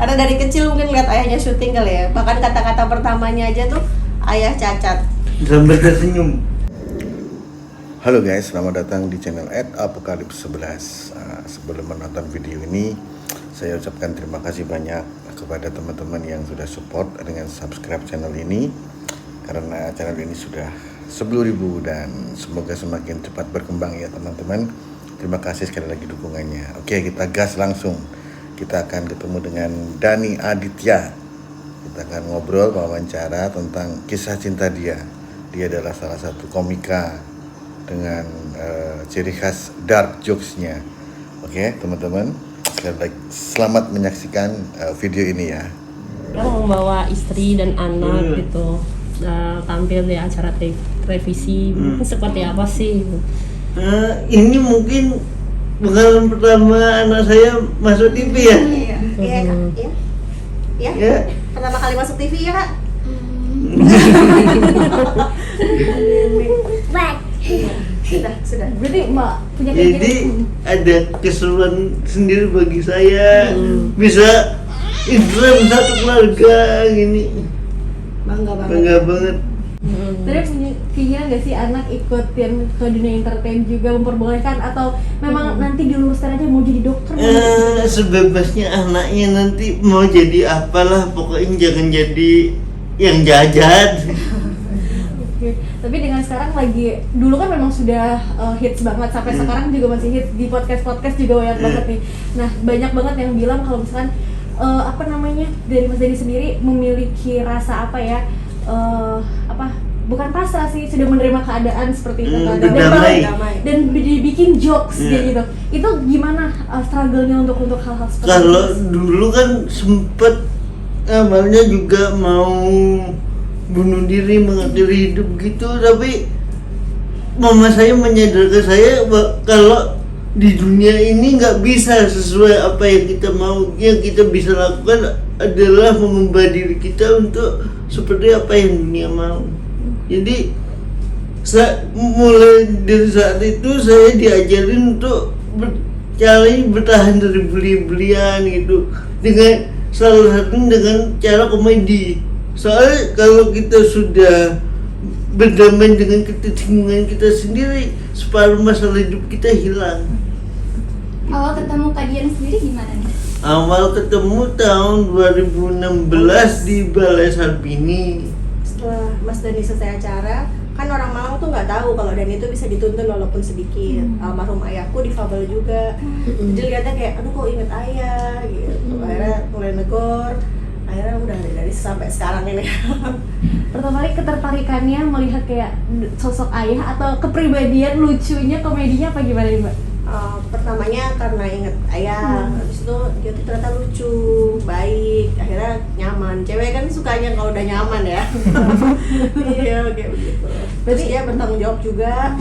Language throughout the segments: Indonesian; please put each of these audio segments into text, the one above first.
Karena dari kecil mungkin lihat ayahnya syuting kali ya. Bahkan kata-kata pertamanya aja tuh ayah cacat. Sampai tersenyum. Halo guys, selamat datang di channel @apokalips11. Sebelum menonton video ini, saya ucapkan terima kasih banyak kepada teman-teman yang sudah support dengan subscribe channel ini. Karena channel ini sudah 10.000 dan semoga semakin cepat berkembang ya teman-teman. Terima kasih sekali lagi dukungannya. Oke, kita gas langsung. Kita akan ketemu dengan Dani Aditya. Kita akan ngobrol, wawancara tentang kisah cinta dia. Dia adalah salah satu komika dengan ciri khas dark jokes-nya. Oke, teman-teman, sekali lagi selamat menyaksikan video ini ya. Dia mau membawa istri dan anak gitu tampil di acara televisi. Seperti apa sih? Ini mungkin pengalaman pertama anak saya masuk TV ya. Iya, Kak. Iya. Ya. Pertama kali masuk TV ya, Kak? Sudah. Berarti Mbak punya Jadi ada keseruan sendiri bagi saya. Bisa Instagram satu keluarga gini. Bangga banget. Bangga banget. Tapi punya keinginan gak sih anak ikut yang ke dunia entertain juga memperbolehkan atau memang nanti diluruskan aja mau jadi dokter? Sebebasnya anaknya nanti mau jadi apalah, pokoknya jangan jadi yang jajan. Oke. Tapi dengan sekarang lagi, dulu kan memang sudah hits banget sampai sekarang juga masih hits di podcast juga banyak banget nih. Nah banyak banget yang bilang kalau misalkan dari Mas Dani sendiri memiliki rasa bukan pasrah sih, sudah menerima keadaan seperti itu kan, dan dibikin jokes kayak gitu. Itu gimana struggle-nya untuk hal-hal seperti itu? Kalau dulu kan sempet awalnya juga mau bunuh diri, mengakhiri hidup gitu, tapi mama saya menyadarkan saya kalau di dunia ini nggak bisa sesuai apa yang kita mau. Yang kita bisa lakukan adalah mengubah diri kita untuk seperti apa yang dunia mau. Jadi mulai dari saat itu saya diajarin untuk bertahan dari beli-belian gitu, dengan salah satunya dengan cara komedi. Soalnya kalau kita sudah berdamai dengan ketersinggungan kita sendiri, separuh masalah hidup kita hilang. Awal ketemu Kak Dian sendiri gimana nih? Awal ketemu tahun 2016 di Balai Sarbini. Setelah Mas Dani selesai acara, kan orang Malang tuh nggak tahu kalau Dani itu bisa dituntun walaupun sedikit. Almarhum ayahku difabel juga. Jadi lihatnya kayak, aduh kok inget ayah gitu. Akhirnya mulai negor. Akhirnya udah dari sampai sekarang ini. Pertama kali ketertarikannya melihat kayak sosok ayah atau kepribadian lucunya, komedinya apa gimana nih Mbak? Pertamanya karena inget ayah, habis itu dia tuh ternyata lucu, baik, akhirnya nyaman. Cewek kan sukanya kalau udah nyaman ya. Iya kayak begitu. Terus dia bertanggung jawab juga,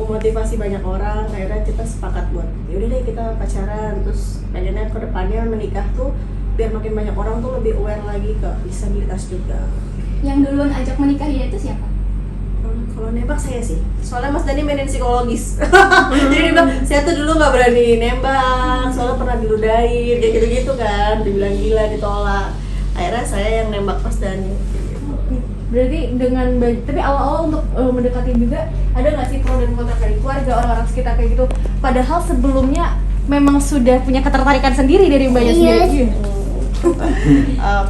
memotivasi banyak orang. Akhirnya kita sepakat buat yaudah deh kita pacaran. Terus pengennya ke depannya menikah tuh biar makin banyak orang tuh lebih aware lagi ke disabilitas juga. Yang duluan ajak menikah dia itu siapa? Kalau nembak saya sih, soalnya Mas Dani mainin psikologis. Jadi dia bilang, saya tuh dulu nggak berani nembak, soalnya pernah diludahin, kayak gitu-gitu kan, dibilang gila, ditolak. Akhirnya saya yang nembak Mas Dani. Berarti tapi awal-awal untuk mendekati juga ada nggak sih pro dan kontra dari keluarga, orang-orang sekitar kayak gitu? Padahal sebelumnya memang sudah punya ketertarikan sendiri dari mbaknya sendiri.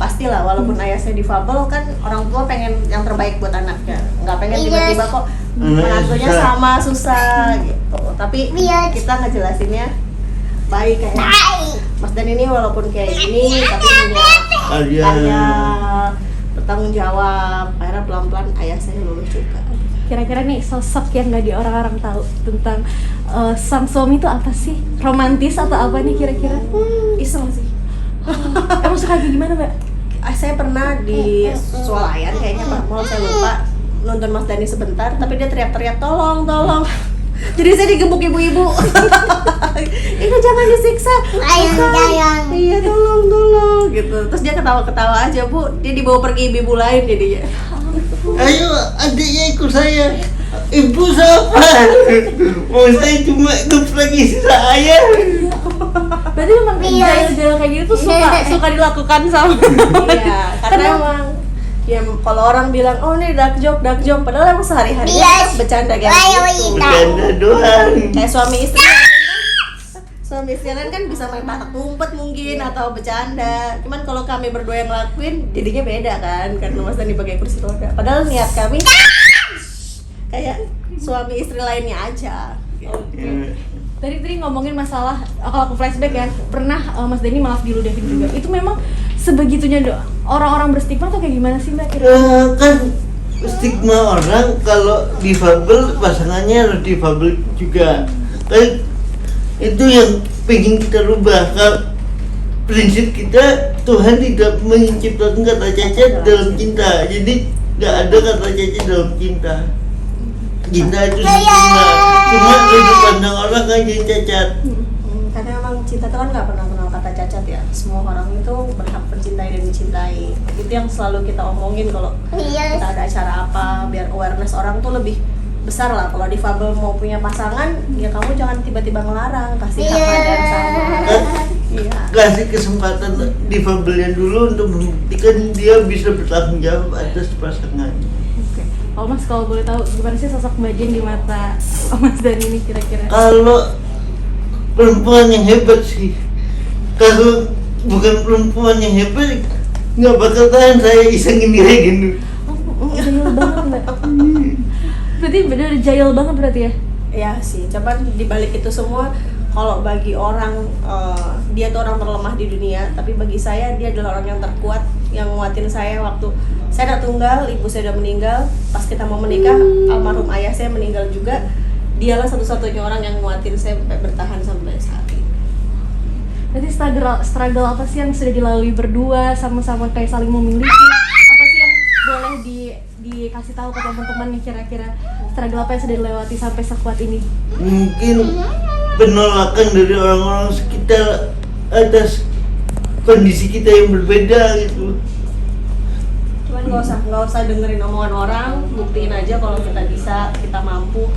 Pastilah, walaupun ayah saya difabel kan orang tua pengen yang terbaik buat anaknya, nggak pengen tiba-tiba kok menantunya sama susah gitu. Tapi kita ngejelasinnya baik kayak Mas Dan ini walaupun kayak gini tapi punya karya, bertanggung jawab. Akhirnya pelan-pelan ayah saya lulus juga. Kira-kira nih sosok yang nggak di orang-orang tahu tentang sang suami itu apa sih? Romantis atau apa nih kira-kira? Iseng sih. Emang suka kayak gimana Mbak? Saya pernah di swalayan kayaknya Pak Mall, saya lupa, nonton Mas Dani sebentar tapi dia teriak-teriak tolong. Jadi saya digebuk ibu-ibu. Itu jangan disiksa. Sayang. Iya tolong gitu. Terus dia ketawa-ketawa aja Bu. Dia dibawa pergi ibu lain jadinya. Ayo adiknya ikut saya. Ibu siapa? Mau saya cuma ikut lagi saya. Berarti memang jail-jail kayak gitu tuh suka dilakukan sama Iya, karena emang ya kalau orang bilang oh ini dark joke, padahal emang sehari-hari bercanda kayak gitu. Bercanda doang. Kayak suami istri kan bisa main patak umpet mungkin atau bercanda. Cuman kalau kami berdua yang ngelakuin jadinya beda kan, karena Mas Dani pakai kursi roda. Padahal niat kami kayak suami istri lainnya aja. Tadi ngomongin masalah, kalau aku flashback ya, pernah Mas Dani maaf dulu Devin juga. Itu memang sebegitunya orang-orang berstigma tuh kayak gimana sih Mbak kira-kira? Kan stigma orang kalau difabel pasangannya harus difabel juga. Kan itu yang pengen kita rubah. Kalau prinsip kita Tuhan tidak menciptakan kata cacat dalam cinta. Jadi nggak ada kata cacat dalam cinta. Cinta itu sempurna. Cuma sudut pandang orang kan yang cacat. Karena emang cinta itu kan nggak pernah kenal kata cacat ya. Semua orang itu berhak mencintai dan mencintai. Itu yang selalu kita omongin kalau kita ada acara apa, biar awareness orang tuh lebih besar lah. Kalau difabel mau punya pasangan, ya kamu jangan tiba-tiba ngelarang, kasih hak ada yang sama. Iya. Kasih kesempatan difabelnya dulu untuk membuktikan dia bisa bertanggung jawab atas pasangan. Oke. Mas kalau boleh tahu gimana sih sosok Mbak Jen di mata Mas Dani ini kira-kira? Kalau perempuan yang hebat sih, kalau bukan perempuan yang hebat nggak bakal tahan saya isengin dia gitu. Jahil banget Mbak. Berarti bener jahil banget berarti ya? Ya sih, coba dibalik itu semua, kalau bagi orang dia tuh orang terlemah di dunia, tapi bagi saya dia adalah orang yang terkuat, yang nguatin saya waktu saya anak tunggal, ibu saya udah meninggal, pas kita mau menikah, almarhum ayah saya meninggal juga, dialah satu-satunya orang yang nguatin saya bertahan sampai saat ini. Berarti struggle apa sih yang sudah dilalui berdua, sama-sama kayak saling memiliki? Apa sih yang boleh dikasih tahu ke teman-teman nih kira-kira struggle apa yang sudah dilewati sampai sekuat ini? Mungkin penolakan dari orang-orang sekitar atas kondisi kita yang berbeda gitu. Cuman nggak usah dengerin omongan orang, buktiin aja kalau kita bisa, kita mampu.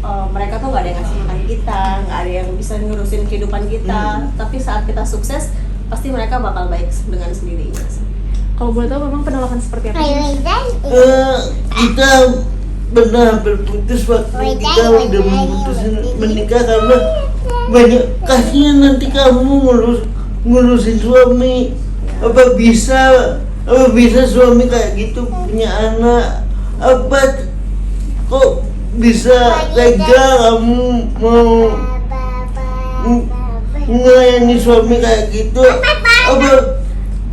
Mereka tuh nggak ada yang ngasih makan kita, nggak ada yang bisa ngurusin kehidupan kita. Tapi saat kita sukses, pasti mereka bakal baik dengan sendirinya. Kalau boleh tahu memang penolakan seperti apa? Kita pernah berputus waktu kita udah memutuskan menikah karena banyak kasihan nanti kamu ngurusin suami. Apa bisa suami kayak gitu punya anak? Apa kok bisa tega kamu mau melayani suami kayak gitu? Apa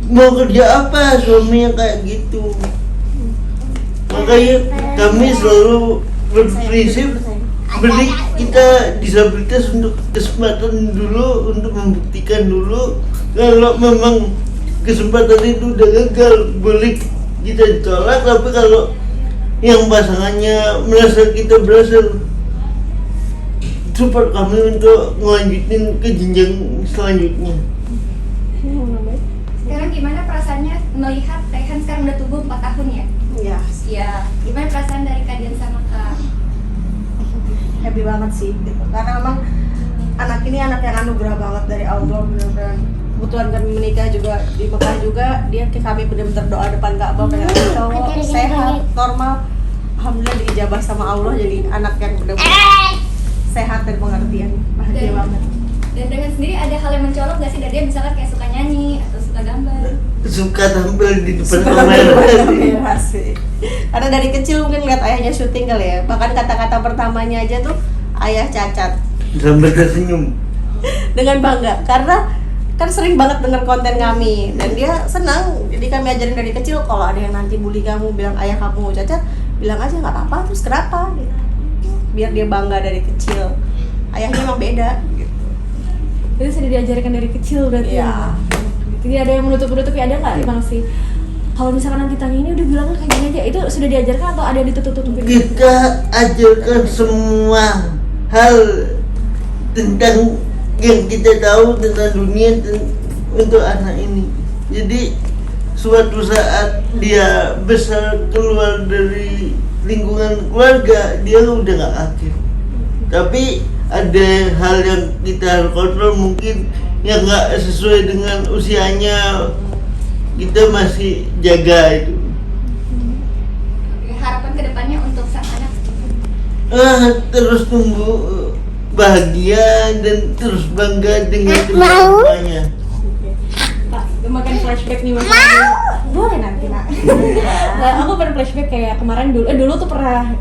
mau kerja apa suami yang kayak gitu? Makanya kami selalu berprinsip beri kita disabilitas untuk kesempatan dulu, untuk membuktikan dulu. Kalau memang kesempatan itu udah gagal, boleh kita ditolak. Tapi kalau yang pasangannya merasa kita berhasil, support kami untuk ngelanjutin ke jenjang selanjutnya. Sekarang gimana perasaannya melihat Rehan sekarang udah tumbuh 4 tahun ya? Iya. Iya. Gimana perasaan dari Kak Dian sama Kak? Happy banget sih gitu. Karena emang anak ini anak yang anugerah banget dari Allah, benar-benar. Kebetulan kami menikah juga di Mekah juga, dia ke kami benar-benar doa depan Ka'bah pengen cowok sehat, normal. Alhamdulillah diijabah sama Allah jadi anak yang benar-benar sehat dan pengertian. Bahagia banget. Dan dengan sendiri ada hal yang mencolok gak sih dari dia, misalkan kayak suka nyanyi atau suka gambar? Suka tampil di depan kamera sih. Karena dari kecil mungkin lihat ayahnya syuting kali ya. Bahkan kata-kata pertamanya aja tuh ayah cacat. sambil tersenyum Dengan bangga karena kan sering banget denger konten kami dan dia senang. Jadi kami ajarin dari kecil kalau ada yang nanti bully kamu bilang ayah kamu cacat, bilang aja nggak apa-apa, terus kenapa gitu. Biar dia bangga dari kecil. Ayahnya emang beda gitu. Itu sudah diajarkan dari kecil berarti. Iya. Jadi ada yang menutup-nutupi, ada nggak Bang sih? Kalau misalkan nanti tanya ini udah bilangnya kayak gini aja, itu sudah diajarkan atau ada yang ditutup-tutupin? kita ajarkan semua hal tentang yang kita tahu tentang dunia untuk anak ini. Jadi suatu saat dia besar keluar dari lingkungan keluarga, dia udah gak aktif. Tapi ada hal yang kita harus kontrol, mungkin yang nggak sesuai dengan usianya, kita masih jaga itu. Harapan kedepannya untuk sang anak. Terus tumbuh bahagia dan terus bangga dengan keluarganya. Pak, makan flashback nih mas. Boleh nanti nak. Nah, aku pernah flashback kayak kemarin dulu tuh pernah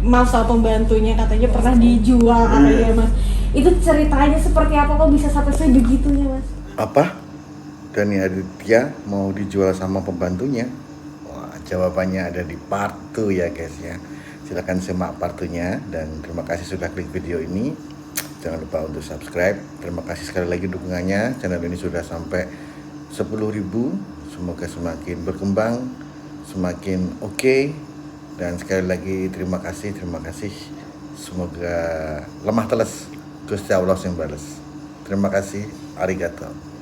maaf sama pembantunya, katanya pernah dijual katanya mas. Itu ceritanya seperti apa kok bisa sampai sebegitunya mas? Apa? Dani Aditya mau dijual sama pembantunya? Wah, jawabannya ada di part 2 ya guys ya. Silahkan simak part 2-nya dan terima kasih sudah klik video ini. Jangan lupa untuk subscribe. Terima kasih sekali lagi dukungannya. Channel ini sudah sampai 10.000. Semoga semakin berkembang, semakin oke. Dan sekali lagi terima kasih. Semoga lemah teles Gusti Allah yang balas. Terima kasih. Arigato.